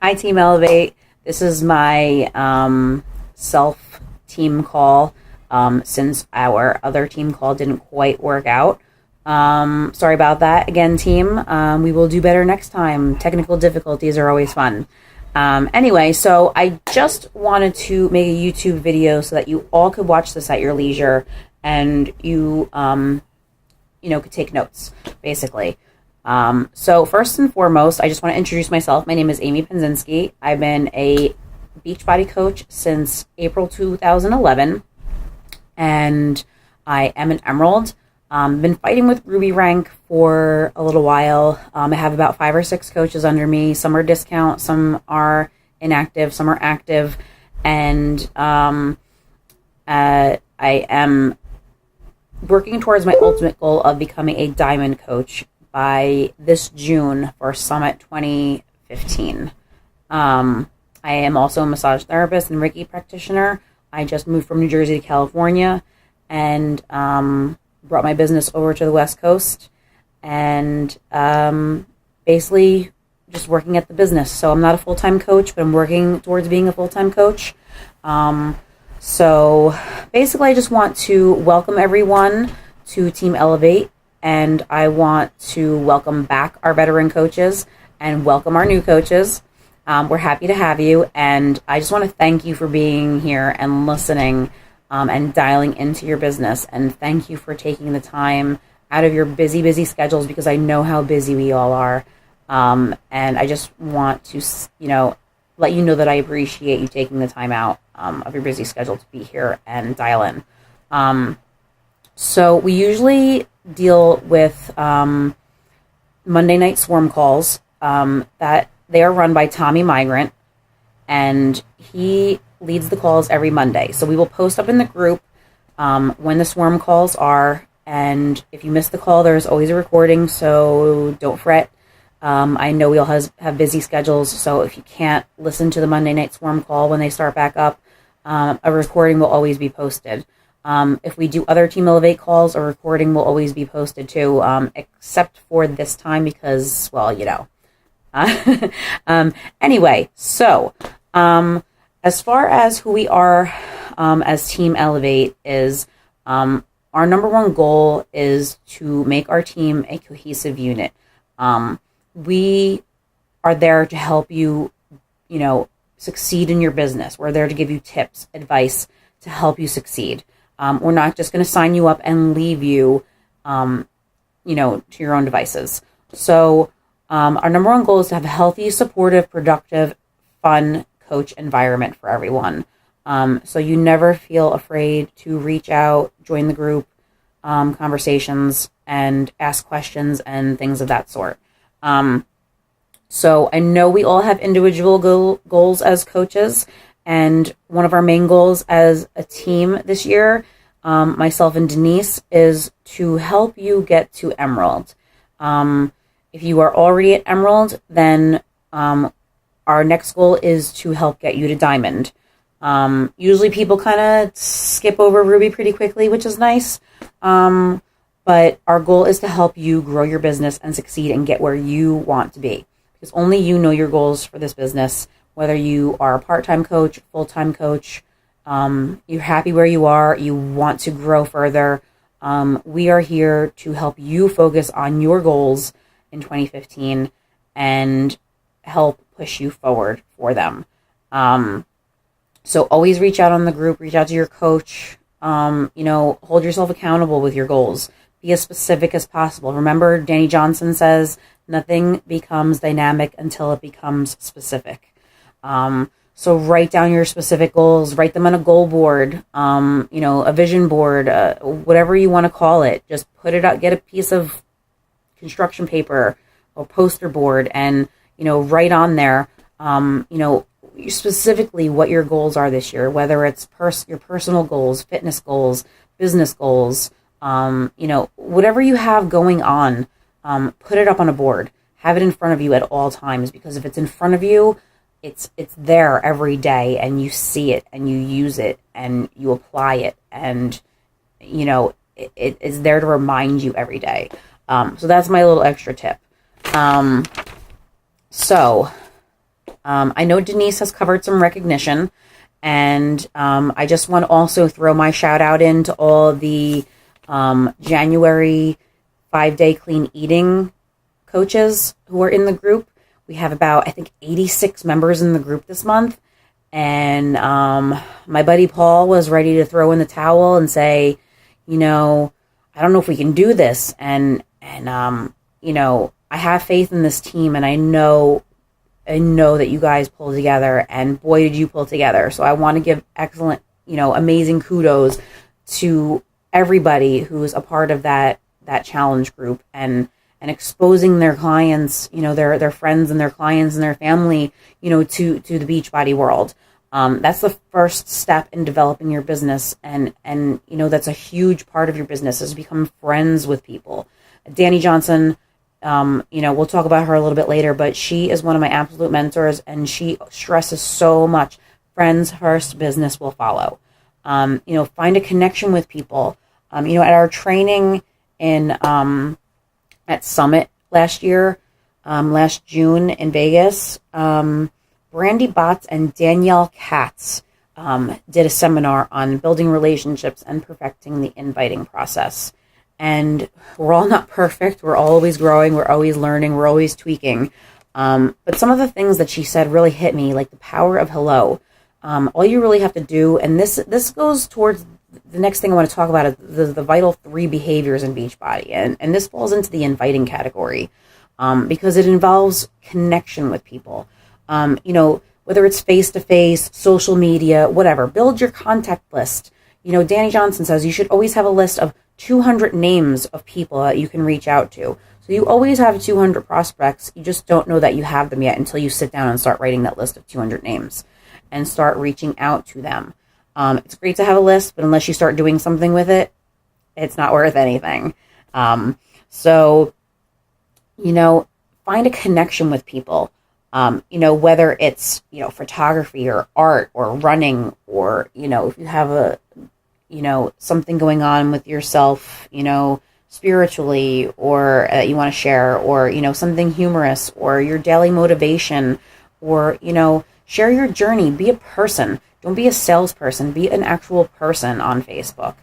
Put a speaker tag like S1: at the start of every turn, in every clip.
S1: Hi, Team Elevate. This is my self-team call since our other team call didn't quite work out. Sorry about that again, team. We will do better next time. Technical difficulties are always fun. Anyway, so I just wanted to make a YouTube video so that you all could watch this at your leisure and you could take notes, basically. So first and foremost, I just want to introduce myself. My name is Amy Penzinski. I've been a Beachbody coach since April 2011, and I am an Emerald. Been fighting with Ruby rank for a little while. I have about 5 or 6 coaches under me. Some are discount, some are inactive, some are active, and I am working towards my ultimate goal of becoming a diamond coach by this June for Summit 2015. I am also a massage therapist and Reiki practitioner. I just moved from New Jersey to California and brought my business over to the West Coast and basically just working at the business. So I'm not a full-time coach, but I'm working towards being a full-time coach. So basically I just want to welcome everyone to Team Elevate, and I want to welcome back our veteran coaches and welcome our new coaches. We're happy to have you, and I just want to thank you for being here and listening and dialing into your business, and thank you for taking the time out of your busy schedules, because I know how busy we all are, and I just want to let you know that I appreciate you taking the time out of your busy schedule to be here and dial in. So we usually deal with Monday night swarm calls that they are run by Tommy Migrant, and he leads the calls every Monday. So we will post up in the group when the swarm calls are, and if you miss the call, there's always a recording, so don't fret. I know we all have busy schedules, so if you can't listen to the Monday night swarm call when they start back up, a recording will always be posted. If we do other Team Elevate calls, a recording will always be posted too, except for this time because, well, anyway, so as far as who we are as Team Elevate is, our number one goal is to make our team a cohesive unit. We are there to help you, succeed in your business. We're there to give you tips, advice to help you succeed. We're not just going to sign you up and leave you, to your own devices. So our number one goal is to have a healthy, supportive, productive, fun coach environment for everyone. So you never feel afraid to reach out, join the group, conversations, and ask questions and things of that sort. So I know we all have individual goals as coaches, and one of our main goals as a team this year, myself and Denise, is to help you get to Emerald. If you are already at Emerald, then our next goal is to help get you to Diamond. Usually people kind of skip over Ruby pretty quickly, which is nice. But our goal is to help you grow your business and succeed and get where you want to be. Because only you know your goals for this business, whether you are a part-time coach, full-time coach, you're happy where you are, you want to grow further. We are here to help you focus on your goals in 2015 and help push you forward for them. So always reach out on the group, reach out to your coach, hold yourself accountable with your goals. Be as specific as possible. Remember, Danny Johnson says, nothing becomes dynamic until it becomes specific. So write down your specific goals, write them on a goal board, a vision board, whatever you want to call it. Just put it out, get a piece of construction paper or poster board and, write on there, specifically what your goals are this year, whether it's your personal goals, fitness goals, business goals, whatever you have going on, put it up on a board. Have it in front of you at all times, because if it's in front of you, it's there every day, and you see it and you use it and you apply it, and it is there to remind you every day. So that's my little extra tip. So I know Denise has covered some recognition, and I just want to also throw my shout out into all the January 5-day clean eating coaches who are in the group. We have about, I think, 86 members in the group this month. And my buddy Paul was ready to throw in the towel and say, I don't know if we can do this. And I have faith in this team, and I know that you guys pull together, and boy, did you pull together. So I want to give excellent, amazing kudos to everybody who's a part of that challenge group, and exposing their clients, their friends and their clients and their family, to the Beachbody world. That's the first step in developing your business. And that's a huge part of your business, is become friends with people. Danny Johnson, we'll talk about her a little bit later, but she is one of my absolute mentors, and she stresses so much: friends first, business will follow. Find a connection with people. At our training at Summit last June in Vegas, Brandy Botts and Danielle Katz did a seminar on building relationships and perfecting the inviting process. And we're all not perfect. We're always growing. We're always learning. We're always tweaking. But some of the things that she said really hit me, like the power of hello. All you really have to do, and this goes towards the next thing I want to talk about, is the vital 3 behaviors in Beachbody. And this falls into the inviting category because it involves connection with people. Whether it's face-to-face, social media, whatever, build your contact list. Danny Johnson says you should always have a list of 200 names of people that you can reach out to. So you always have 200 prospects. You just don't know that you have them yet until you sit down and start writing that list of 200 names and start reaching out to them. It's great to have a list, but unless you start doing something with it, it's not worth anything. So find a connection with people. Whether it's, photography or art or running, or, if you have something going on with yourself, spiritually, or you want to share, or, something humorous, or your daily motivation, or, share your journey. Be a person. Don't be a salesperson. Be an actual person on Facebook.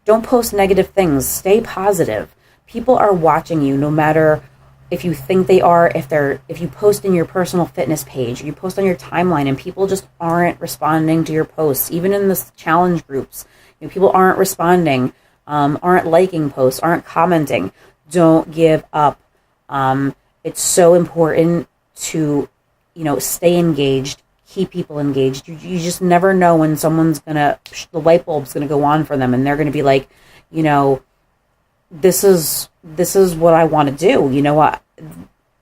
S1: Don't post negative things. Stay positive. People are watching you, no matter if you think they are, if you post in your personal fitness page, you post on your timeline, and people just aren't responding to your posts, even in the challenge groups, people aren't responding, aren't liking posts, aren't commenting. Don't give up. It's so important to, stay engaged, keep people engaged. You just never know when the light bulb's gonna go on for them, and they're gonna be like, this is what I want to do. You know what?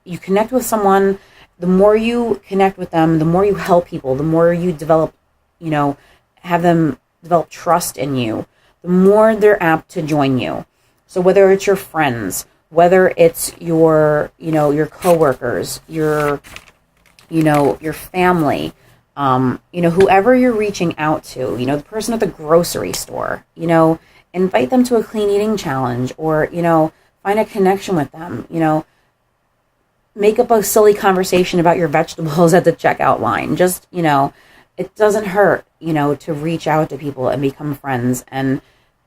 S1: You connect with someone, the more you connect with them, the more you help people, the more you develop, have them develop trust in you, the more they're apt to join you. So whether it's your friends, whether it's your coworkers, your family, whoever you're reaching out to, the person at the grocery store, invite them to a clean eating challenge, or, find a connection with them, make up a silly conversation about your vegetables at the checkout line. Just, it doesn't hurt, to reach out to people and become friends. And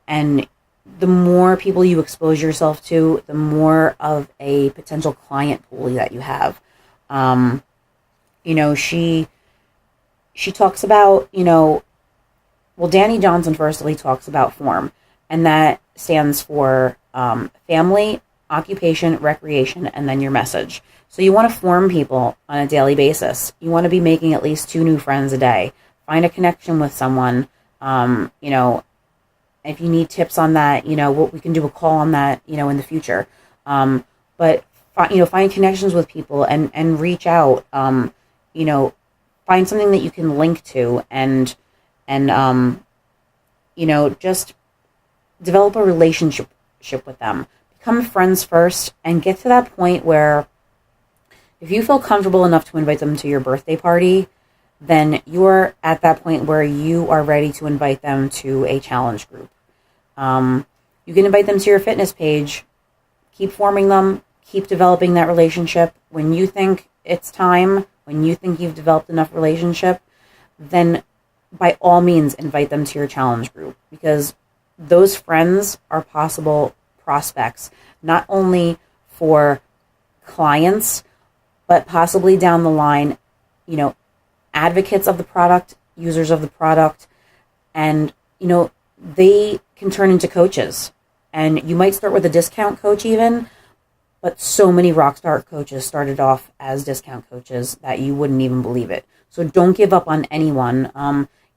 S1: the more people you expose yourself to, the more of a potential client pool that you have. She talks about, Danny Johnson firstly talks about FORM, and that stands for family, occupation, recreation, and then your message. So you want to form people on a daily basis. You want to be making at least 2 new friends a day. Find a connection with someone. If you need tips on that, we can do a call on that, in the future. But find connections with people and reach out. Find something that you can link to, and just develop a relationship with them. Become friends first, and get to that point where if you feel comfortable enough to invite them to your birthday party, then you're at that point where you are ready to invite them to a challenge group. You can invite them to your fitness page. Keep forming them. Keep developing that relationship. When you think it's time, when you think you've developed enough relationship, then by all means invite them to your challenge group, because those friends are possible prospects, not only for clients, but possibly down the line, advocates of the product, users of the product, and, they can turn into coaches. And you might start with a discount coach even, but so many Rockstar coaches started off as discount coaches that you wouldn't even believe it. So don't give up on anyone.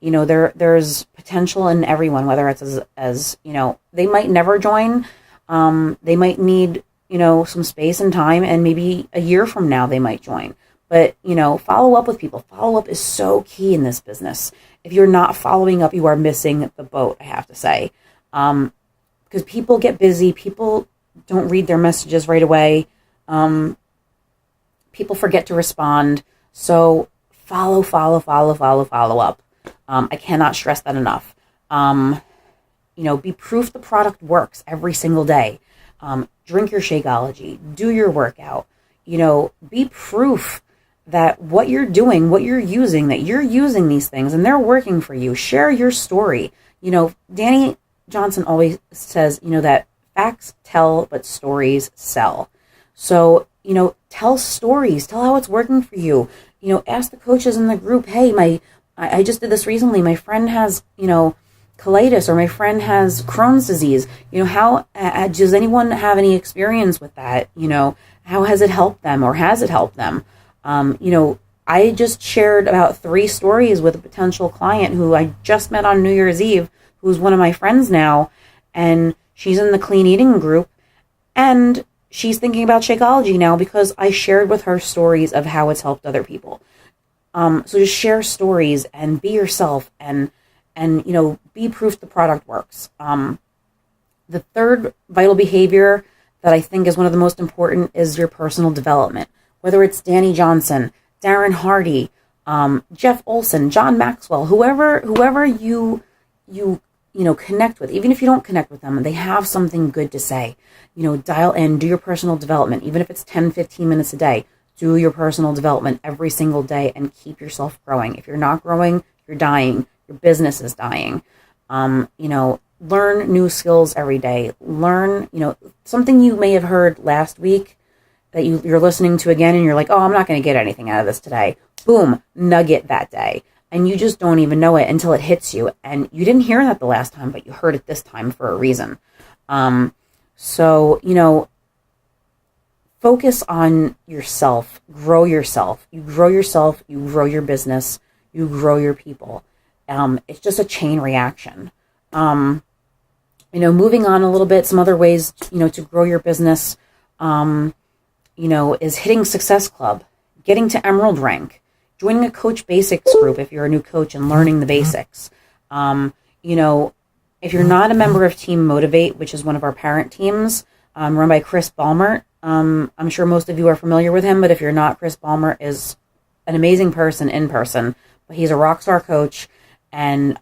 S1: There's potential in everyone, whether it's as they might never join. They might need, some space and time, and maybe a year from now they might join. But, follow up with people. Follow up is so key in this business. If you're not following up, you are missing the boat, I have to say. Because people get busy. People don't read their messages right away. People forget to respond. So follow up. I cannot stress that enough. Be proof the product works every single day. Drink your Shakeology. Do your workout. Be proof that what you're doing, what you're using, that you're using these things and they're working for you. Share your story. Danny Johnson always says, that facts tell, but stories sell. So, tell stories. Tell how it's working for you. Ask the coaches in the group, hey, I just did this recently. My friend has, colitis, or my friend has Crohn's disease. How does anyone have any experience with that? How has it helped them, or has it helped them? I just shared about 3 stories with a potential client who I just met on New Year's Eve, who's one of my friends now, and she's in the clean eating group, and she's thinking about Shakeology now because I shared with her stories of how it's helped other people. So just share stories and be yourself, and be proof the product works. The third vital behavior that I think is one of the most important is your personal development. Whether it's Danny Johnson, Darren Hardy, Jeff Olson, John Maxwell, whoever you connect with, even if you don't connect with them and they have something good to say, dial in, do your personal development, even if it's 10, 15 minutes a day. Do your personal development every single day and keep yourself growing. If you're not growing, you're dying. Your business is dying. Learn new skills every day. Learn, something you may have heard last week that you're listening to again and you're like, oh, I'm not going to get anything out of this today. Boom, nugget that day. And you just don't even know it until it hits you. And you didn't hear that the last time, but you heard it this time for a reason. Focus on yourself. Grow yourself. You grow yourself. You grow your business. You grow your people. It's just a chain reaction. Moving on a little bit, some other ways, to grow your business, is hitting Success Club, getting to Emerald rank, joining a Coach Basics group if you're a new coach and learning the basics. If you're not a member of Team Motivate, which is one of our parent teams, run by Chris Ballmert, I'm sure most of you are familiar with him, but if you're not, Chris Ballmert is an amazing person in person, but he's a Rockstar coach, and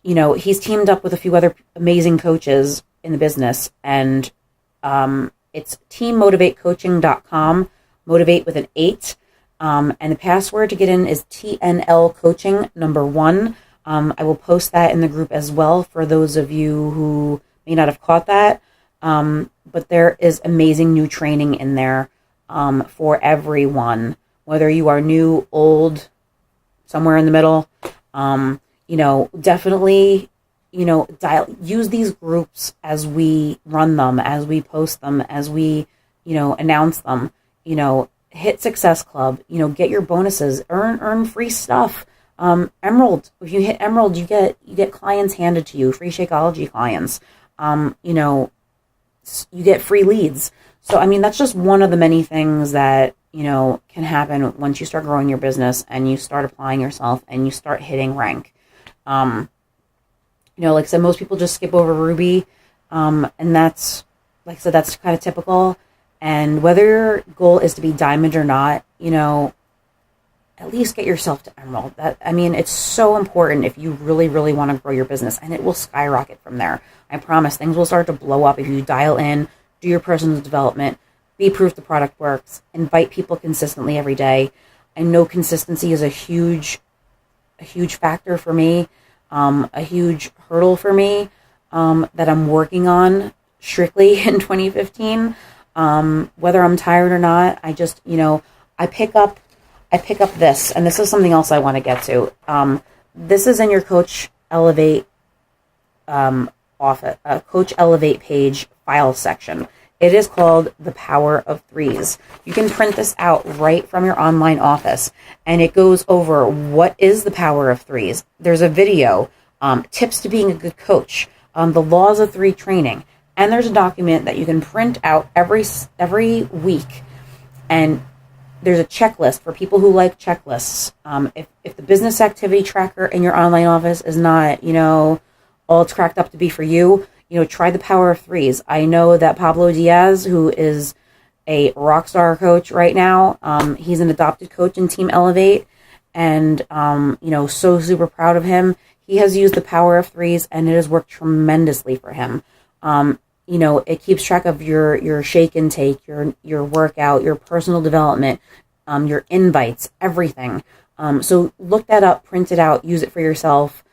S1: he's teamed up with a few other amazing coaches in the business, and it's teammotivatecoaching.com, motivate with an 8, and the password to get in is TNL Coaching 1. I will post that in the group as well for those of you who may not have caught that, but there is amazing new training in there for everyone, whether you are new, old, somewhere in the middle. Definitely, use these groups as we run them, as we post them, as we, announce them, hit Success Club, get your bonuses, earn free stuff. Emerald, if you hit Emerald, you get clients handed to you, free Shakeology clients. You get free leads. So, that's just one of the many things that, can happen once you start growing your business and you start applying yourself and you start hitting rank. Like I said, most people just skip over Ruby. And that's, like I said, that's kind of typical. And whether your goal is to be diamond or not, at least get yourself to Emerald. It's so important if you really, really want to grow your business, and it will skyrocket from there. I promise things will start to blow up if you dial in, do your personal development, be proof the product works, invite people consistently every day. I know consistency is a huge factor for me, a huge hurdle for me, that I'm working on strictly in 2015. Whether I'm tired or not, I just, I pick up this, and this is something else I want to get to. This is in your Coach Elevate Coach Elevate page file section. It is called The Power of Threes. You can print this out right from your online office, and it goes over what is the power of threes. There's a video, tips to being a good coach, the laws of three training, and there's a document that you can print out every week. And there's a checklist for people who like checklists. If the business activity tracker in your online office is not, all it's cracked up to be for you, try the power of threes. I know that Pablo Diaz, who is a rock star coach right now, he's an adopted coach in Team Elevate, and, so super proud of him. He has used the power of threes, and it has worked tremendously for him. It keeps track of your shake intake, your workout, your personal development, your invites, everything. So look that up, print it out, use it for yourself.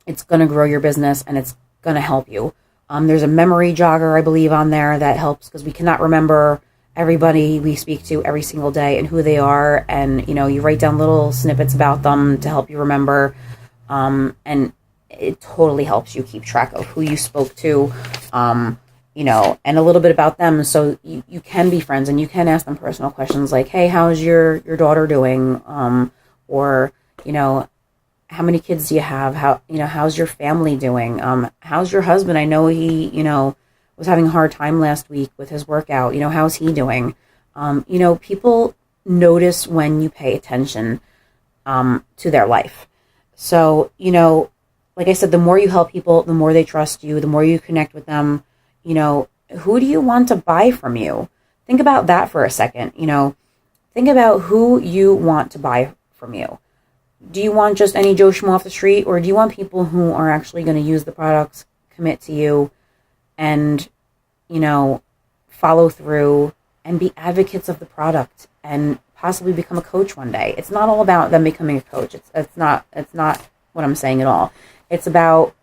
S1: It's going to grow your business, and it's going to help you. There's a memory jogger, I believe, on there that helps, because we cannot remember everybody we speak to every single day and who they are. And, you write down little snippets about them to help you remember. And it totally helps you keep track of who you spoke to, and a little bit about them. So you can be friends, and you can ask them personal questions like, hey, how's your daughter doing? Or, how many kids do you have? How's your family doing? How's your husband? I know he, was having a hard time last week with his workout. How's he doing? People notice when you pay attention, to their life. So, like I said, the more you help people, the more they trust you, the more you connect with them. Who do you want to buy from you? Think about that for a second. Think about who you want to buy from you. Do you want just any Joe Schmo off the street, or do you want people who are actually going to use the products, commit to you, and, follow through and be advocates of the product and possibly become a coach one day? It's not all about them becoming a coach. It's not what I'm saying at all. It's about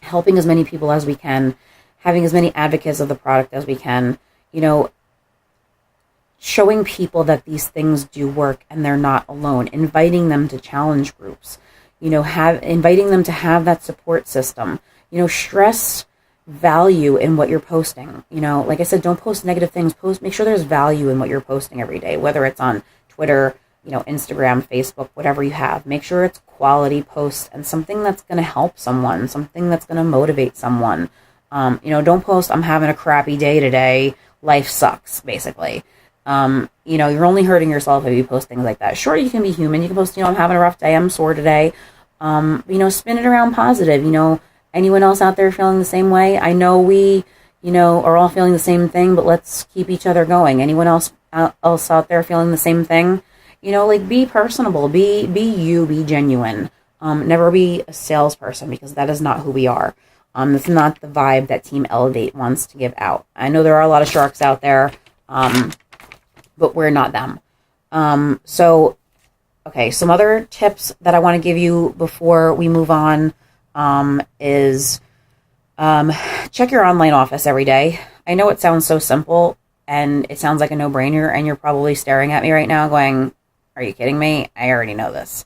S1: helping as many people as we can, having as many advocates of the product as we can, showing people that these things do work and they're not alone, inviting them to challenge groups, inviting them to have that support system, stress value in what you're posting. Like I said, don't post negative things. Make sure there's value in what you're posting every day, whether it's on Twitter, Instagram, Facebook, whatever you have. Make sure it's quality posts and something that's going to help someone, something that's going to motivate someone. Don't post, I'm having a crappy day today, life sucks, basically. You're only hurting yourself if you post things like that. Sure, you can be human. You can post, I'm having a rough day, I'm sore today. Spin it around positive. Anyone else out there feeling the same way? I know we, are all feeling the same thing, but let's keep each other going. Anyone else out there feeling the same thing? Be personable, be you, be genuine. Never be a salesperson, because that is not who we are. That's not the vibe that Team Elevate wants to give out. I know there are a lot of sharks out there, but we're not them. Okay, some other tips that I want to give you before we move on is check your online office every day. I know it sounds so simple, and it sounds like a no-brainer, and you're probably staring at me right now going, are you kidding me? I already know this.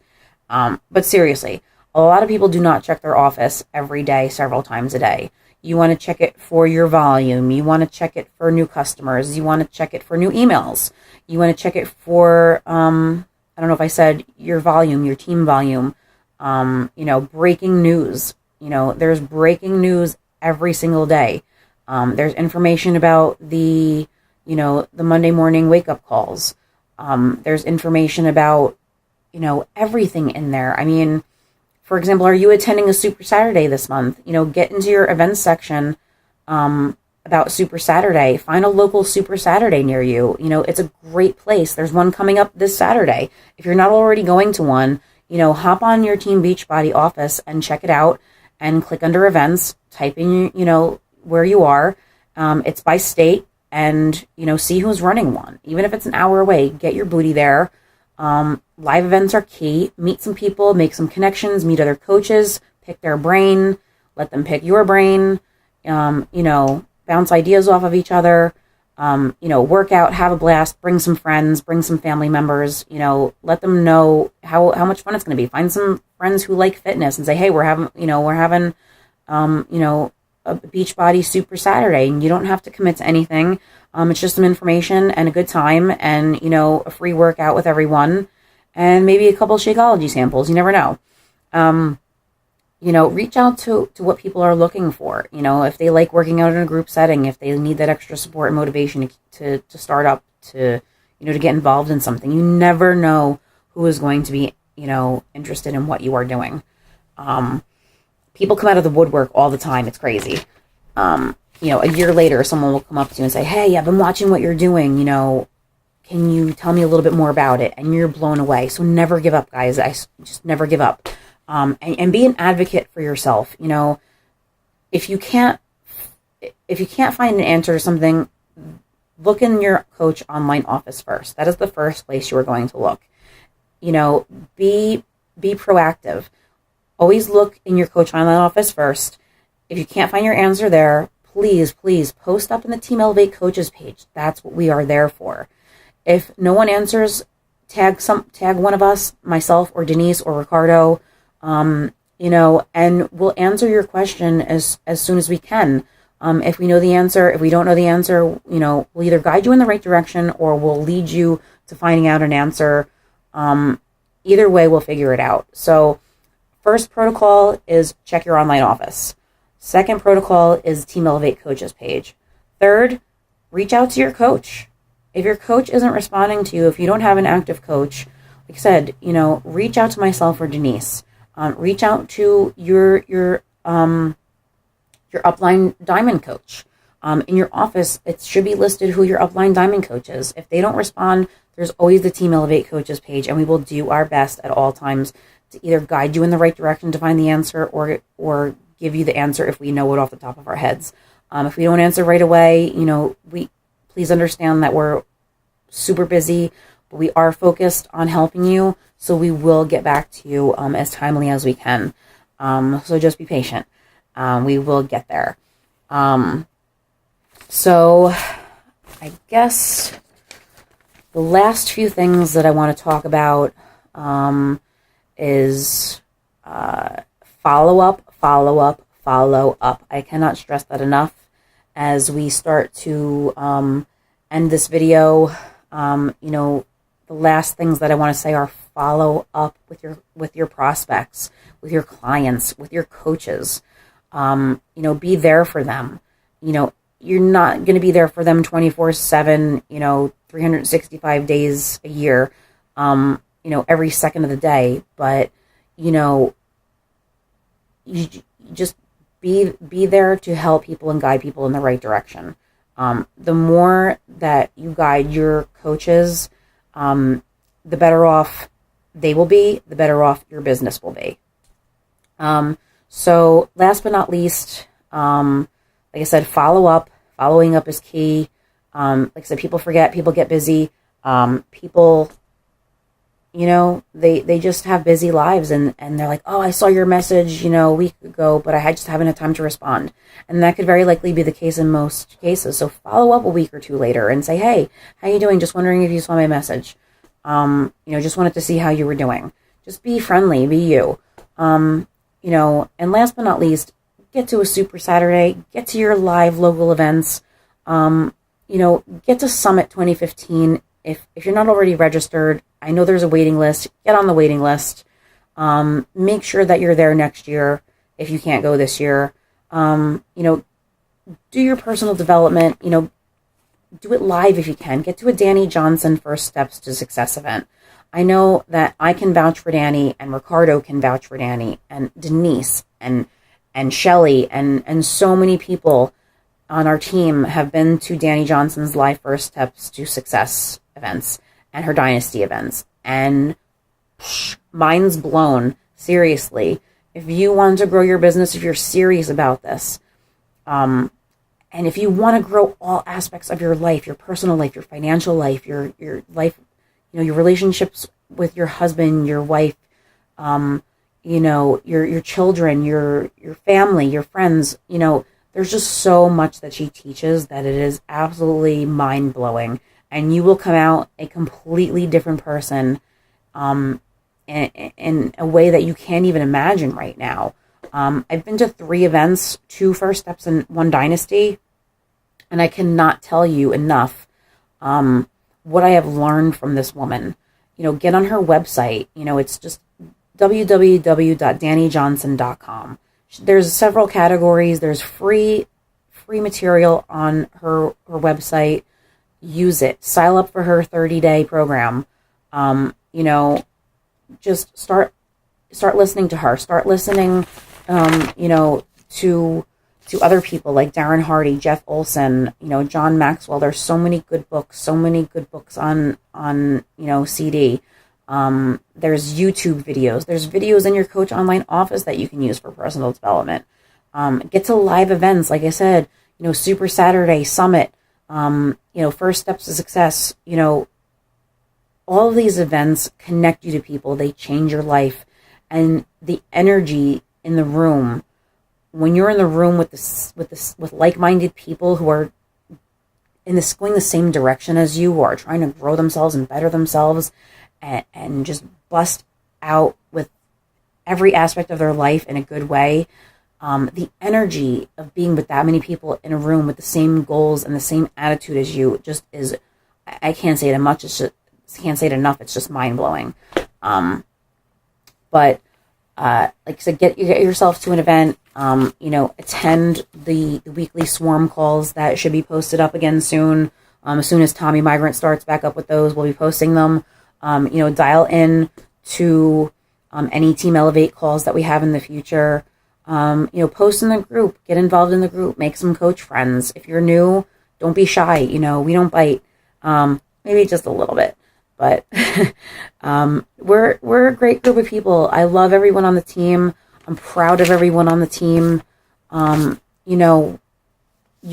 S1: But seriously, a lot of people do not check their office every day, several times a day. You want to check it for your volume. You want to check it for new customers. You want to check it for new emails. You want to check it for, I don't know if I said your volume, your team volume, breaking news. There's breaking news every single day. There's information about the Monday morning wake-up calls. There's information about, everything in there. I mean, for example, are you attending a Super Saturday this month? Get into your events section about Super Saturday. Find a local Super Saturday near you. It's a great place. There's one coming up this Saturday. If you're not already going to one, hop on your Team Beachbody office and check it out and click under events, type in, where you are. It's by state. and, see who's running one. Even if it's an hour away, get your booty there. Live events are key. Meet some people, make some connections, meet other coaches, pick their brain, let them pick your brain, bounce ideas off of each other, work out, have a blast, bring some friends, bring some family members, let them know how much fun it's going to be. Find some friends who like fitness and say, hey, we're having a Beachbody Super Saturday, and you don't have to commit to anything. It's just some information and a good time, and a free workout with everyone, and maybe a couple of Shakeology samples. You never know. Reach out to what people are looking for. If they like working out in a group setting, if they need that extra support and motivation to start up, to get involved in something. You never know who is going to be interested in what you are doing. People come out of the woodwork all the time. It's crazy. A year later, someone will come up to you and say, hey, I've been watching what you're doing. Can you tell me a little bit more about it? And you're blown away. So never give up, guys. I just never give up. And be an advocate for yourself. If you can't find an answer to something, look in your coach online office first. That is the first place you are going to look. Be proactive. Always look in your coach online office first. If you can't find your answer there, please post up in the Team Elevate Coaches page. That's what we are there for. If no one answers, tag one of us, myself or Denise or Ricardo, and we'll answer your question as soon as we can. If we know the answer, if we don't know the answer, we'll either guide you in the right direction or we'll lead you to finding out an answer. Either way, we'll figure it out. So first protocol is check your online office. Second protocol is Team Elevate Coaches page. Third, reach out to your coach. If your coach isn't responding to you, if you don't have an active coach, like I said, reach out to myself or Denise. Reach out to your upline diamond coach. In your office, it should be listed who your upline diamond coach is. If they don't respond, there's always the Team Elevate Coaches page, and we will do our best at all times to either guide you in the right direction to find the answer or give you the answer if we know it off the top of our heads. If we don't answer right away, please understand that we're super busy, but we are focused on helping you, so we will get back to you as timely as we can. So just be patient. We will get there. So I guess the last few things that I want to talk about is follow up. I cannot stress that enough as we start to end this video. The last things that I want to say are follow up with your prospects, with your clients, with your coaches. Be there for them. You're not going to be there for them 24/7, 365 days a year, every second of the day. But, you just be there to help people and guide people in the right direction. The more that you guide your coaches, the better off they will be, the better off your business will be. So last but not least, like I said, following up is key. Like I said, people forget, people get busy. People, they just have busy lives and they're like, oh, I saw your message, a week ago, but I just haven't had time to respond. And that could very likely be the case in most cases. So follow up a week or two later and say, hey, how you doing? Just wondering if you saw my message. Just wanted to see how you were doing. Just be friendly, be you. And last but not least, get to a Super Saturday, get to your live local events, get to Summit 2015. If you're not already registered, I know there's a waiting list. Get on the waiting list. Make sure that you're there next year if you can't go this year. Do your personal development. Do it live if you can. Get to a Danny Johnson First Steps to Success event. I know that I can vouch for Danny, and Ricardo can vouch for Danny, and Denise, and Shelly, and so many people on our team have been to Danny Johnson's live First Steps to Success events and her Dynasty events. And mind's blown. Seriously. If you want to grow your business, if you're serious about this, And if you want to grow all aspects of your life, your personal life, your financial life, your life, your relationships with your husband, your wife, your children, your family, your friends, there's just so much that she teaches that it is absolutely mind blowing, and you will come out a completely different person, in a way that you can't even imagine right now. I've been to 3 events, 2 First Steps and 1 Dynasty, and I cannot tell you enough what I have learned from this woman. Get on her website. It's just www.dannyjohnson.com. There's several categories. There's free material on her website. Use it. Sign up for her 30-day program. Just start listening to her. Start listening, to other people like Darren Hardy, Jeff Olson, John Maxwell. There's so many good books on CD. There's YouTube videos. There's videos in your Coach Online office that you can use for personal development. Get to live events, like I said, Super Saturday, Summit, First Steps to Success, all of these events connect you to people. They change your life. And the energy in the room, when you're in the room with like-minded people who are going the same direction as you, who are trying to grow themselves and better themselves, and just bust out with every aspect of their life in a good way, the energy of being with that many people in a room with the same goals and the same attitude as you just is, I can't say it enough. It's just mind-blowing. But like I said, get yourself to an event. Attend the weekly swarm calls that should be posted up again soon. As soon as Tommy Migrant starts back up with those, we'll be posting them. Dial in to any Team Elevate calls that we have in the future. Post in the group, get involved in the group, make some coach friends. If you're new, don't be shy. We don't bite. Maybe just a little bit. But we're a great group of people. I love everyone on the team. I'm proud of everyone on the team. You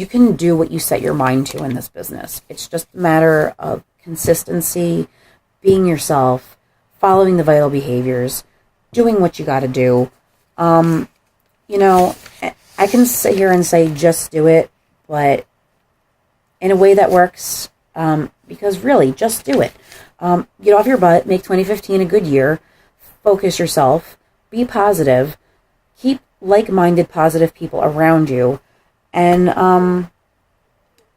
S1: can do what you set your mind to in this business. It's just a matter of consistency, being yourself, following the vital behaviors, doing what you got to do. I can sit here and say, just do it, but in a way that works, because really, just do it. Get off your butt, make 2015 a good year, focus yourself, be positive, keep like-minded positive people around you, and,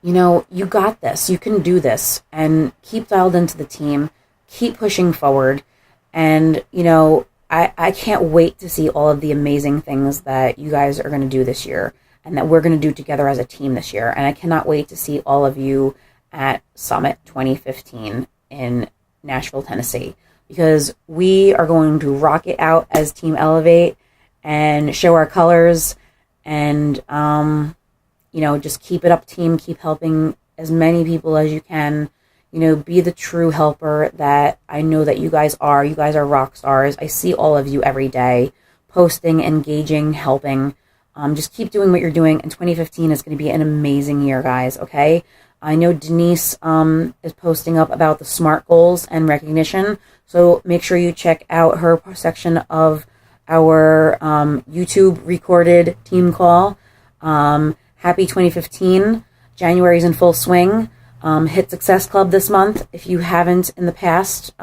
S1: you got this, you can do this, and keep dialed into the team, keep pushing forward, and, I can't wait to see all of the amazing things that you guys are going to do this year, and that we're going to do together as a team this year, and I cannot wait to see all of you at Summit 2015 in Nashville, Tennessee, because we are going to rock it out as Team Elevate and show our colors, and just keep it up, team. Keep helping as many people as you can. Be the true helper that I know that you guys are. You guys are rock stars. I see all of you every day, posting, engaging, helping. Just keep doing what you're doing, and 2015 is going to be an amazing year, guys, okay? I know Denise is posting up about the SMART goals and recognition, so make sure you check out her section of our YouTube recorded team call. Happy 2015. January's in full swing. Hit Success Club this month if you haven't in the past.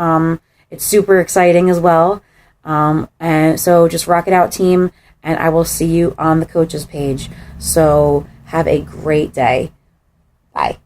S1: It's super exciting as well. And so just rock it out, team, and I will see you on the coaches page. So have a great day. Bye.